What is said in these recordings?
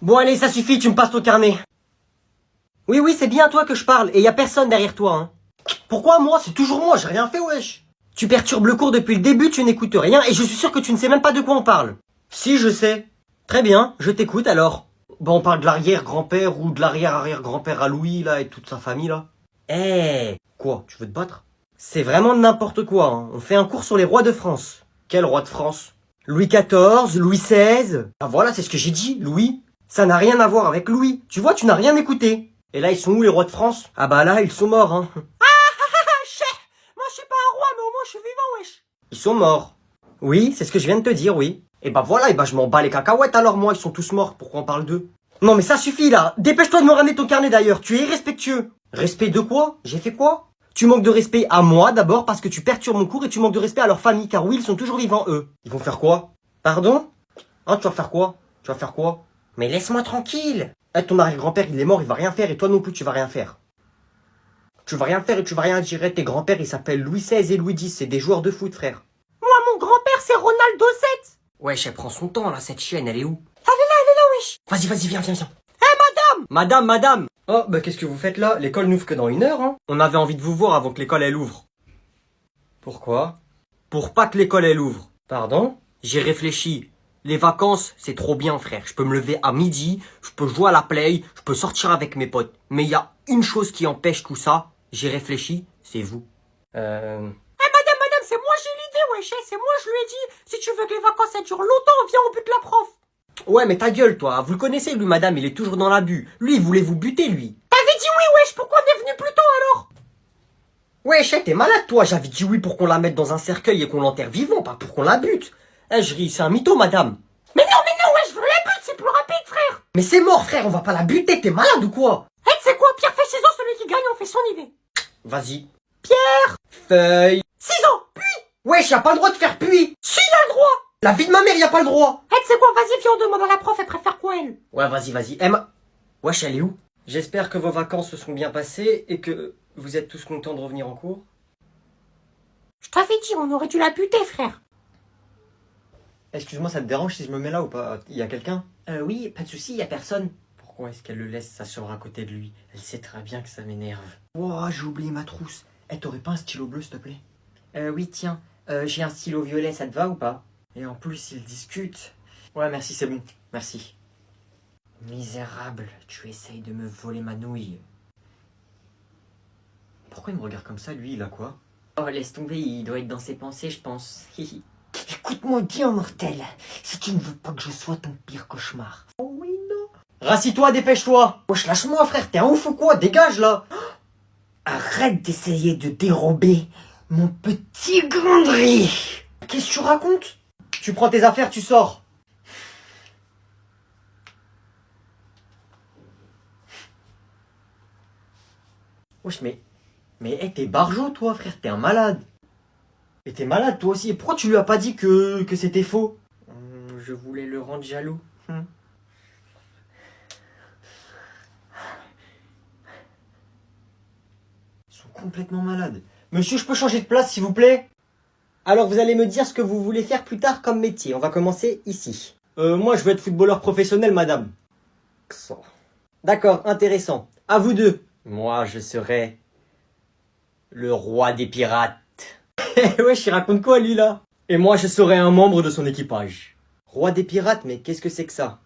Bon allez, ça suffit, tu me passes ton carnet. Oui, oui, c'est bien à toi que je parle, et y a personne derrière toi, hein. Pourquoi moi? C'est toujours moi, j'ai rien fait, wesh. Tu perturbes le cours depuis le début, tu n'écoutes rien, et je suis sûr que tu ne sais même pas de quoi on parle. Si, je sais. Très bien, je t'écoute alors. Bon, on parle de l'arrière-grand-père ou de l'arrière-arrière-grand-père à Louis, là, et toute sa famille, là. Eh, quoi, tu veux te battre? C'est vraiment n'importe quoi, hein. On fait un cours sur les rois de France. Quel roi de France? Louis XIV, Louis XVI. Ah voilà, c'est ce que j'ai dit, Louis. Ça n'a rien à voir avec Louis. Tu vois, tu n'as rien écouté. Et là, ils sont où les rois de France? Ah bah là, ils sont morts, hein. Moi, je suis pas un roi, mais au moins, je suis vivant, wesh. Ils sont morts. Oui, c'est ce que je viens de te dire, oui. Et bah voilà, et bah je m'en bats les cacahuètes alors, moi, ils sont tous morts. Pourquoi on parle d'eux? Non, mais ça suffit, là. Dépêche-toi de me ramener ton carnet, d'ailleurs. Tu es irrespectueux. Respect de quoi? J'ai fait quoi? Tu manques de respect à moi, d'abord, parce que tu perturbes mon cours, et tu manques de respect à leur famille, car oui, ils sont toujours vivants, eux. Ils vont faire quoi? Pardon? Hein, tu vas faire quoi? Tu vas faire quoi? Mais laisse-moi tranquille. Eh, ton arrière-grand-père, il est mort, il va rien faire, et toi non plus, tu vas rien faire. Tu vas rien faire et tu vas rien dire. Tes grands-pères, ils s'appellent Louis XVI et Louis X, c'est des joueurs de foot, frère. Moi, mon grand-père, c'est Ronaldo 7. Wesh, elle prend son temps, là, cette chienne, elle est où? Elle est là, wesh. Vas-y, vas-y, viens, viens, viens. Eh, madame! Madame! Oh, bah qu'est-ce que vous faites là? L'école n'ouvre que dans 1 heure, hein. On avait envie de vous voir avant que l'école, elle ouvre. Pourquoi? Pour pas que l'école, elle ouvre. Pardon? J'ai réfléchi. Les vacances, c'est trop bien, frère. Je peux me lever à midi, je peux jouer à la play, je peux sortir avec mes potes. Mais il y a une chose qui empêche tout ça. J'ai réfléchi, c'est vous. Madame, c'est moi j'ai l'idée, wesh. C'est moi, je lui ai dit. Si tu veux que les vacances, elles durent longtemps, viens au but de la prof. Ouais, mais ta gueule, toi. Vous le connaissez, lui, madame, il est toujours dans l'abus. Lui, il voulait vous buter, lui. T'avais dit oui, wesh. Pourquoi on est venu plus tôt, alors? Wesh, t'es malade, toi. J'avais dit oui pour qu'on la mette dans un cercueil et qu'on l'enterre vivant, pas pour qu'on la bute. Eh, je ris, c'est un mytho, madame. Mais non, wesh, je veux la bute, c'est plus rapide, frère. Mais c'est mort, frère, on va pas la buter, t'es malade ou quoi? Eh, c'est quoi? Pierre fait ciseaux, celui qui gagne, on fait son idée. Vas-y. Pierre, feuille, ciseaux, puis. Wesh, y a pas le droit de faire puis. Si, y a le droit. La vie de ma mère, y a pas le droit. Eh, c'est quoi? Vas-y, viens, on demande à la prof, elle préfère quoi, elle? Ouais, vas-y. Emma. Wesh, elle est où? J'espère que vos vacances se sont bien passées et que vous êtes tous contents de revenir en cours. Je t'avais dit, on aurait dû la buter, frère. Excuse-moi, ça te dérange si je me mets là ou pas? Il y a quelqu'un? Oui, pas de souci, y a personne. Pourquoi est-ce qu'elle le laisse s'asseoir à côté de lui? Elle sait très bien que ça m'énerve. Wow, j'ai oublié ma trousse. Eh, t'aurais pas un stylo bleu, s'il te plaît? Oui, tiens. J'ai un stylo violet, ça te va ou pas? Et en plus, ils discutent. Ouais, merci, c'est bon. Merci. Misérable, tu essayes de me voler ma nouille. Pourquoi il me regarde comme ça, lui, il a quoi? Oh, laisse tomber, il doit être dans ses pensées, je pense. Écoute-moi bien, mortel. Si tu ne veux pas que je sois ton pire cauchemar. Oh oui, non. Rassis-toi, dépêche-toi. Wesh, lâche-moi, frère, t'es un ouf ou quoi? Dégage, là. Arrête d'essayer de dérober mon petit granderie. Qu'est-ce que tu racontes? Tu prends tes affaires, tu sors. Wesh, mais hey, t'es barjot, toi, frère, t'es un malade. Et t'es malade, toi aussi. Et pourquoi tu lui as pas dit que c'était faux? Je voulais le rendre jaloux. Ils sont complètement malades. Monsieur, je peux changer de place, s'il vous plaît? Alors, vous allez me dire ce que vous voulez faire plus tard comme métier. On va commencer ici. Moi, je veux être footballeur professionnel, madame. D'accord, intéressant. À vous deux. Moi, je serai le roi des pirates. Wesh, il raconte quoi, lui, là? Et moi, je serai un membre de son équipage. Roi des pirates, mais qu'est-ce que c'est que ça?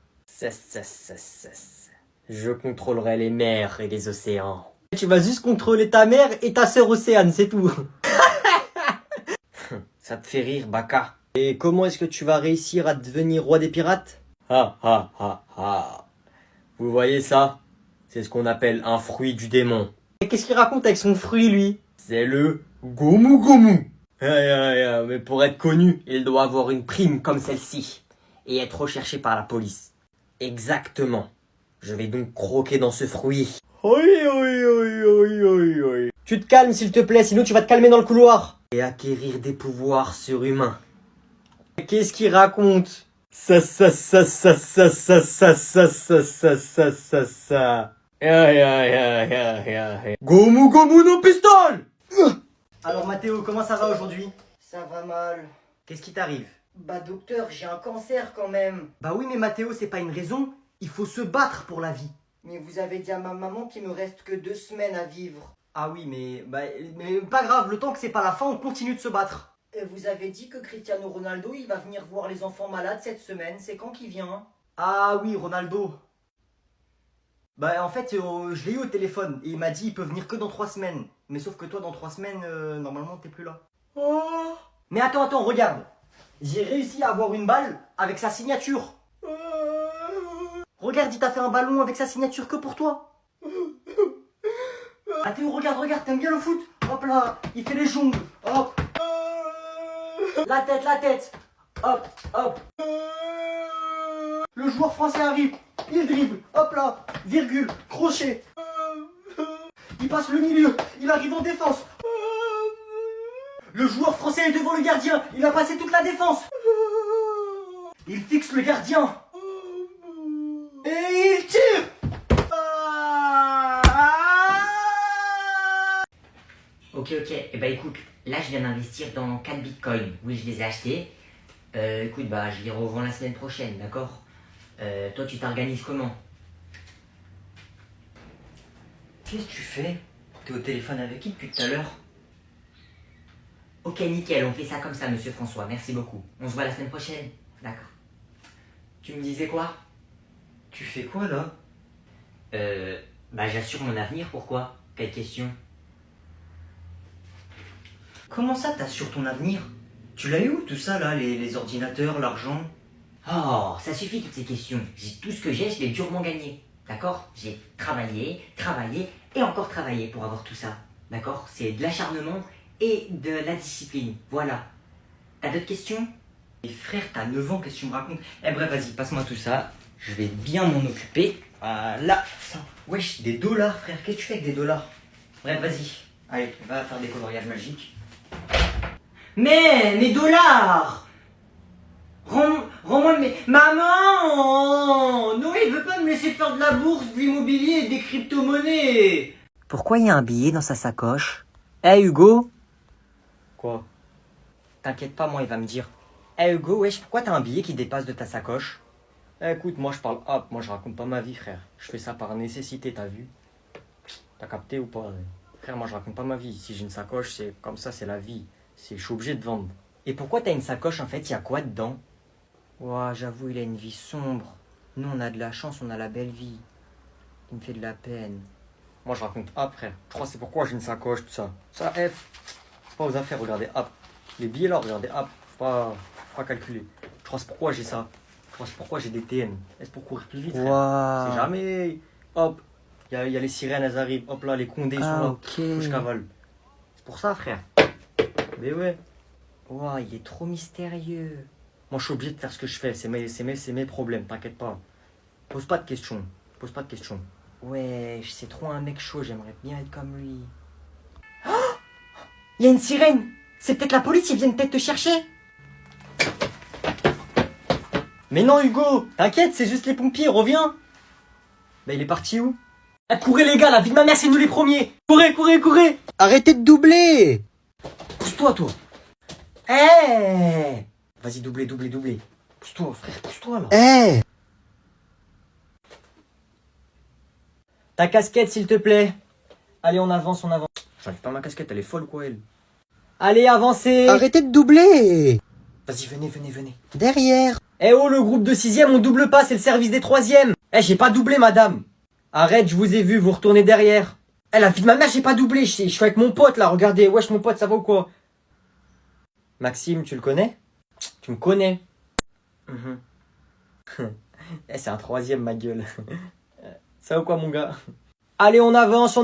Je contrôlerai les mers et les océans. Tu vas juste contrôler ta mère et ta sœur Océane, c'est tout. Ça te fait rire, Baka. Et comment est-ce que tu vas réussir à devenir roi des pirates? Vous voyez ça? C'est ce qu'on appelle un fruit du démon. Et qu'est-ce qu'il raconte avec son fruit, lui? C'est le Gomu Gomu. Mais pour être connu, il doit avoir une prime comme celle-ci. Et être recherché par la police. Exactement. Je vais donc croquer dans ce fruit. Tu te calmes s'il te plaît, sinon tu vas te calmer dans le couloir. Et acquérir des pouvoirs surhumains. Qu'est-ce qu'il raconte? Gomu Gomu no pistol. Alors Mathéo, comment ça va aujourd'hui? Ça va mal. Qu'est-ce qui t'arrive? Bah docteur, j'ai un cancer quand même. Bah oui mais Mathéo, c'est pas une raison. Il faut se battre pour la vie. Mais vous avez dit à ma maman qu'il me reste que 2 semaines à vivre. Ah oui, mais pas grave, le temps que c'est pas la fin, on continue de se battre. Et vous avez dit que Cristiano Ronaldo, il va venir voir les enfants malades cette semaine. C'est quand qu'il vient? Ah oui, Ronaldo. Bah en fait, je l'ai eu au téléphone et il m'a dit il peut venir que dans 3 semaines. Mais sauf que toi, dans 3 semaines, normalement, t'es plus là. Oh. Mais attends, regarde. J'ai réussi à avoir une balle avec sa signature. Regarde, il t'a fait un ballon avec sa signature que pour toi. Ah Théo, regarde, t'aimes bien le foot? Hop là, il fait les jongles. Hop. La tête. Hop. Le joueur français arrive. Il dribble. Hop là. Virgule. Crochet. Il passe le milieu. Il arrive en défense. Le joueur français est devant le gardien. Il a passé toute la défense. Il fixe le gardien. Et il tire. Ok, et bah écoute, là je viens d'investir dans 4 bitcoins. Oui, je les ai achetés. Écoute, bah je les revends la semaine prochaine, d'accord? Toi tu t'organises comment? Qu'est-ce que tu fais? T'es au téléphone avec qui depuis tout à l'heure? Ok, nickel, on fait ça comme ça, monsieur François, merci beaucoup. On se voit la semaine prochaine, d'accord? Tu me disais quoi? Tu fais quoi là? Bah j'assure mon avenir, pourquoi? Quelle question? Comment ça t'assures ton avenir? Tu l'as eu où tout ça là, les ordinateurs, l'argent? Oh, ça suffit toutes ces questions. Tout ce que j'ai, je l'ai durement gagné. D'accord? J'ai travaillé et encore travaillé pour avoir tout ça. D'accord? C'est de l'acharnement et de la discipline. Voilà. T'as d'autres questions? Et frère, t'as 9 ans, qu'est-ce que tu me racontes? Eh bref, vas-y, passe-moi tout ça. Je vais bien m'en occuper. Voilà. Wesh, des dollars, frère. Qu'est-ce que tu fais avec des dollars? Bref, vas-y. Allez, va faire des coloriages magiques. Mais, mes dollars! Rends-moi mes... Maman! Noé veut pas me laisser faire de la bourse, de l'immobilier et des crypto-monnaies! Pourquoi il y a un billet dans sa sacoche? Eh Hugo? Quoi? T'inquiète pas, moi il va me dire. Eh Hugo, wesh, pourquoi t'as un billet qui dépasse de ta sacoche? Écoute, moi je parle hop, moi je raconte pas ma vie, frère. Je fais ça par nécessité, t'as vu? T'as capté ou pas? Frère, moi je raconte pas ma vie. Si j'ai une sacoche, c'est comme ça, c'est la vie. Je suis obligé de vendre. Et pourquoi t'as une sacoche en fait? Y a quoi dedans? Ouah, j'avoue, il a une vie sombre. Nous, on a de la chance, on a la belle vie. Il me fait de la peine. Moi, je raconte hop, frère. Je crois que c'est pourquoi j'ai une sacoche, tout ça. Ça, F. Pas aux affaires, regardez hop. Les billets là, regardez hop. Faut pas calculer. Je crois que c'est pourquoi j'ai ça. Je crois que c'est pourquoi j'ai des TN. Est-ce pour courir plus vite, frère? Wow. C'est jamais. Hop. Il y a les sirènes, elles arrivent. Hop là, les condés sont là. Ok. Faut que je cavale. C'est pour ça, frère. Mais ouais. Ouah, il est trop mystérieux. Moi, je suis obligé de faire ce que je fais. C'est mes problèmes, t'inquiète pas. Pose pas de questions. Ouais, c'est trop un mec chaud, j'aimerais bien être comme lui. Oh, il y a une sirène. C'est peut-être la police, ils viennent peut-être te chercher. Mais non, Hugo, t'inquiète, c'est juste les pompiers, reviens. Bah, il est parti où? Ah, courez les gars, la vie de ma mère, c'est nous les premiers. Courez. Arrêtez de doubler! Pousse-toi, toi. Eh, vas-y, doubler. Pousse-toi, frère, pousse-toi, là. Eh! Ta casquette, s'il te plaît. Allez, on avance. J'enlève pas ma casquette, elle est folle, quoi, elle. Allez, avancez. Arrêtez de doubler! Vas-y, venez. Derrière! Eh oh, le groupe de 6e, on double pas, c'est le service des 3e. Eh, j'ai pas doublé, madame. Arrête, je vous ai vu, vous retournez derrière. Eh, la vie de ma mère, j'ai pas doublé, je suis avec mon pote, là, regardez. Wesh, mon pote, ça va ou quoi? Maxime, tu le connais? Tu me connais? Eh, c'est un 3e, ma gueule. Ça va ou quoi, mon gars? Allez, on avance.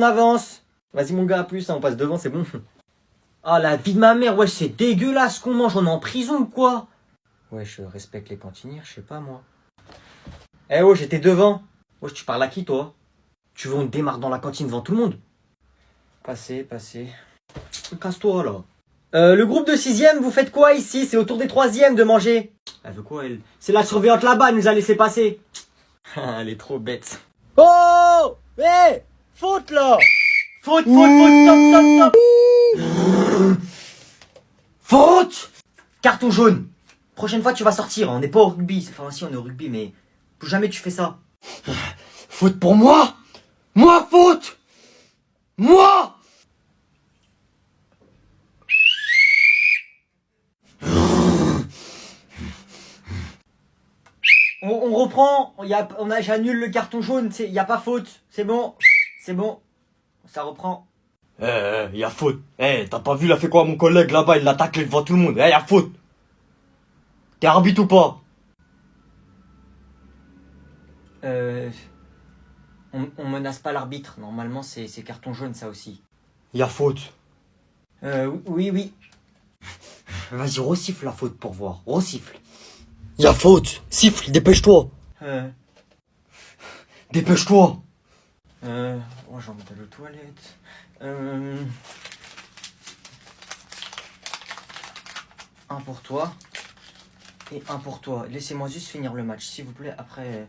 Vas-y, mon gars, à plus, hein, on passe devant, c'est bon. Ah, la vie de ma mère, wesh, c'est dégueulasse qu'on mange, on est en prison ou quoi? Wesh, respecte les cantinières, je sais pas, moi. Eh oh, j'étais devant. Wesh, tu parles à qui, toi? Tu veux on démarre dans la cantine devant tout le monde? Passez. Casse-toi, là. Le groupe de 6e, vous faites quoi ici? C'est au tour des 3e de manger. Elle veut quoi, elle? C'est la surveillante là-bas, elle nous a laissé passer. Elle est trop bête. Oh! Hé! Faute, là! Faute, stop! Faute! Carton jaune. Prochaine fois, tu vas sortir. On n'est pas au rugby. Enfin, si, on est au rugby, mais plus jamais tu fais ça. Faute pour moi? Moi, faute! Moi! On reprend, j'annule le carton jaune, il n'y a pas faute, c'est bon, ça reprend. Y a faute. T'as pas vu, il a fait quoi à mon collègue là-bas, il l'a taclé devant tout le monde. Y a faute. T'es arbitre ou pas? On menace pas l'arbitre, normalement c'est carton jaune ça aussi. Y a faute. Oui. Vas-y, resiffle la faute pour voir. Resiffle. Y a faute. Siffle, dépêche-toi. Dépêche-toi. J'ai envie d'aller aux toilettes. Un pour toi et un pour toi. Laissez-moi juste finir le match, s'il vous plaît. Après,